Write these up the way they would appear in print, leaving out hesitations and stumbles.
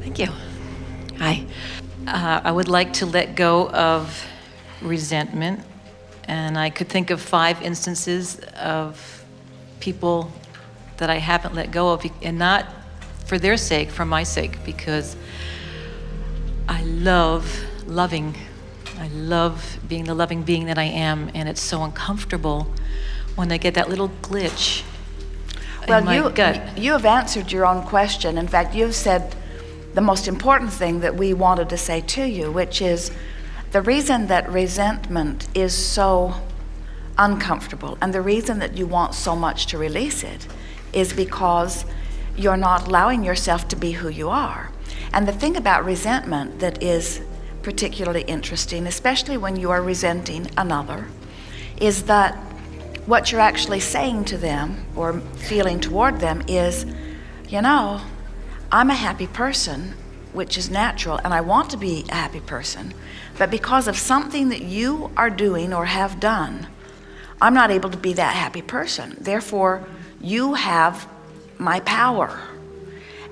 Thank you. Hi. I would like to let go of resentment, and I could think of 5 instances of people that I haven't let go of, and not for their sake, for my sake, because I love loving. I love being the loving being that I am, and it's so uncomfortable when I get that little glitch in my gut. You have answered your own question. In fact, you've said the most important thing that we wanted to say to you, which is the reason that resentment is so uncomfortable and the reason that you want so much to release it is because you're not allowing yourself to be who you are. And the thing about resentment that is particularly interesting, especially when you are resenting another, is that what you're actually saying to them or feeling toward them is, you know, I'm a happy person, which is natural, and I want to be a happy person, but because of something that you are doing or have done, I'm not able to be that happy person. Therefore, you have my power.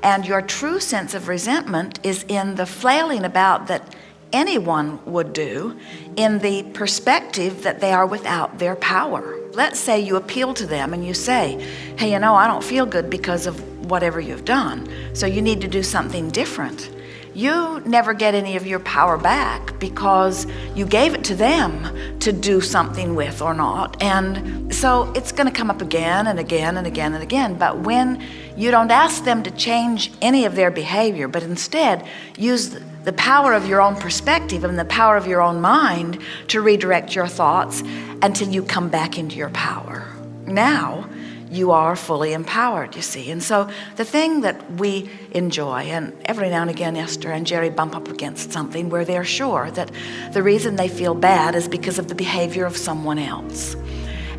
And your true sense of resentment is in the flailing about that anyone would do in the perspective that they are without their power. Let's say you appeal to them and you say, hey, you know, I don't feel good because of whatever you've done, so you need to do something different. You never get any of your power back because you gave it to them to do something with or not. And so it's going to come up again and again and again and again. But when you don't ask them to change any of their behavior, but instead use the power of your own perspective and the power of your own mind to redirect your thoughts until you come back into your power. Now, you are fully empowered, you see. And so the thing that we enjoy, and every now and again Esther and Jerry bump up against something where they're sure that the reason they feel bad is because of the behavior of someone else.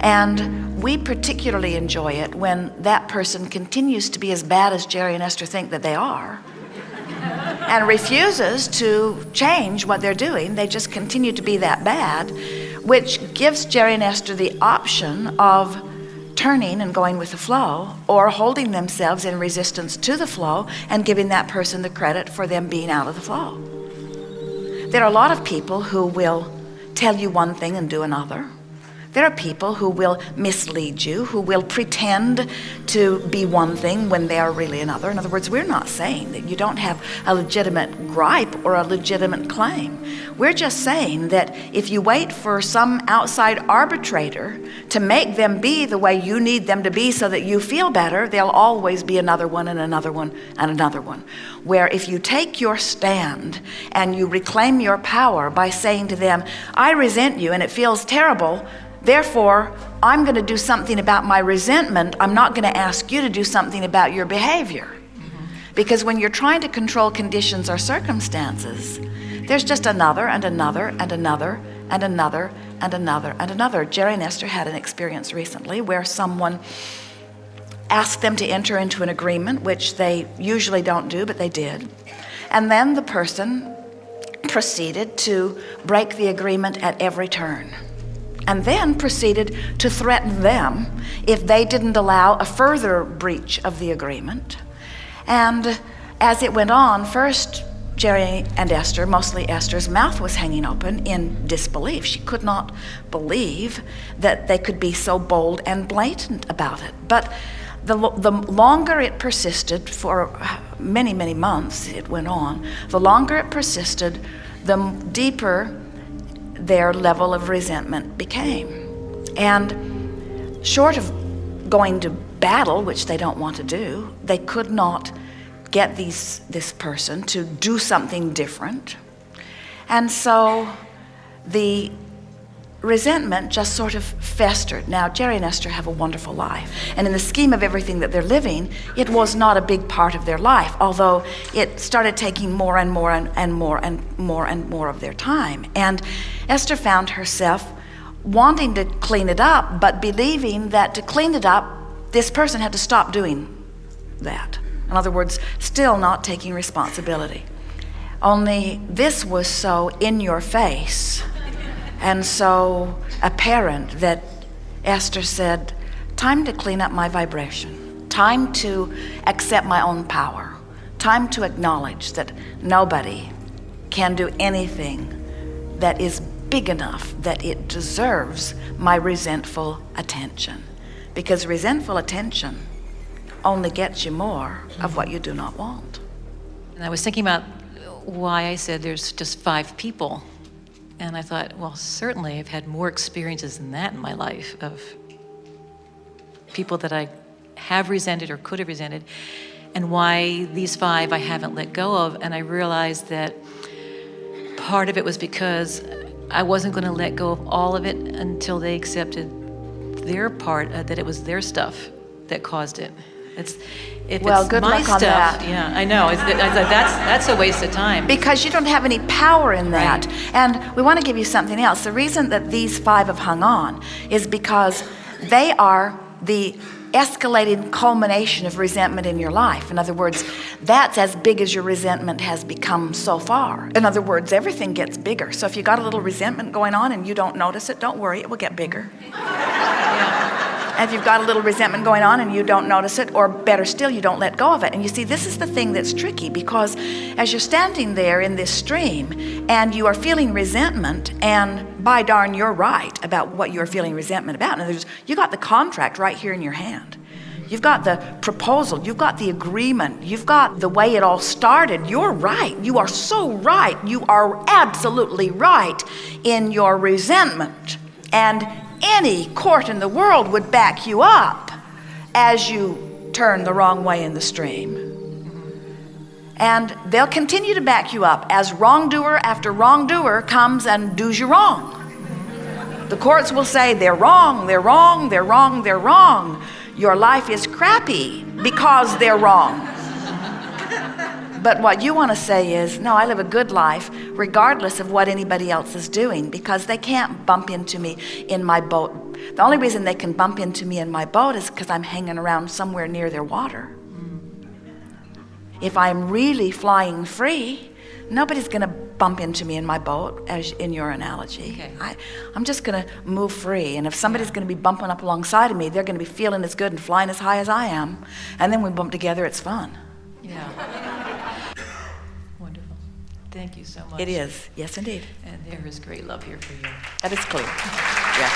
And we particularly enjoy it when that person continues to be as bad as Jerry and Esther think that they are and refuses to change what they're doing. They just continue to be that bad, which gives Jerry and Esther the option of turning and going with the flow, or holding themselves in resistance to the flow and giving that person the credit for them being out of the flow. There are a lot of people who will tell you one thing and do another. There are people who will mislead you, who will pretend to be one thing when they are really another. In other words, we're not saying that you don't have a legitimate gripe or a legitimate claim. We're just saying that if you wait for some outside arbitrator to make them be the way you need them to be so that you feel better, there'll always be another one and another one and another one. Where if you take your stand and you reclaim your power by saying to them, I resent you and it feels terrible, therefore, I'm going to do something about my resentment. I'm not going to ask you to do something about your behavior. Because when you're trying to control conditions or circumstances, there's just another and another and another and another and another and another. Jerry and Esther had an experience recently where someone asked them to enter into an agreement, which they usually don't do, but they did. And then the person proceeded to break the agreement at every turn, and then proceeded to threaten them if they didn't allow a further breach of the agreement. And as it went on, first Jerry and Esther, mostly Esther's mouth was hanging open in disbelief. She could not believe that they could be so bold and blatant about it. But the longer it persisted, for many, many months it went on, the longer it persisted, the deeper their level of resentment became. And short of going to battle, which they don't want to do, they could not get this person to do something different. And so the resentment just sort of festered. Now, Jerry and Esther have a wonderful life, and in the scheme of everything that they're living, it was not a big part of their life, although it started taking more and more and more and more and more of their time. And Esther found herself wanting to clean it up, but believing that to clean it up, this person had to stop doing that. In other words, still not taking responsibility. Only this was so in your face and so apparent that Esther said, time to clean up my vibration, time to accept my own power, time to acknowledge that nobody can do anything that is big enough that it deserves my resentful attention. Because resentful attention only gets you more of what you do not want. And I was thinking about why I said there's just 5 people. And I thought, well, certainly I've had more experiences than that in my life of people that I have resented or could have resented, and why these 5 I haven't let go of. And I realized that part of it was because I wasn't going to let go of all of it until they accepted their part, that it was their stuff that caused it. If Well, it's good my luck on stuff, that. yeah, I know. That's a waste of time. Because you don't have any power in that. Right. And we want to give you something else. The reason that these 5 have hung on is because they are the escalating culmination of resentment in your life. In other words, that's as big as your resentment has become so far. In other words, everything gets bigger. So if you got a little resentment going on and you don't notice it, don't worry, it will get bigger. And if you've got a little resentment going on and you don't notice it, or better still, you don't let go of it. And you see, this is the thing that's tricky, because as you're standing there in this stream and you are feeling resentment, and by darn, you're right about what you're feeling resentment about. In other words, you got the contract right here in your hand. You've got the proposal, you've got the agreement, you've got the way it all started. You're right. You are so right. You are absolutely right in your resentment. And any court in the world would back you up as you turn the wrong way in the stream. And they'll continue to back you up as wrongdoer after wrongdoer comes and does you wrong. The courts will say they're wrong, they're wrong, they're wrong, they're wrong. Your life is crappy because they're wrong. But what you want to say is, no, I live a good life regardless of what anybody else is doing, because they can't bump into me in my boat. The only reason they can bump into me in my boat is because I'm hanging around somewhere near their water. If I'm really flying free, nobody's going to bump into me in my boat, as in your analogy. Okay. I'm just going to move free. And if somebody's going to be bumping up alongside of me, they're going to be feeling as good and flying as high as I am. And then we bump together, it's fun. Yeah. Wonderful. Thank you so much. It is. Yes, indeed. And there is great love here for you. That is clear. Yeah.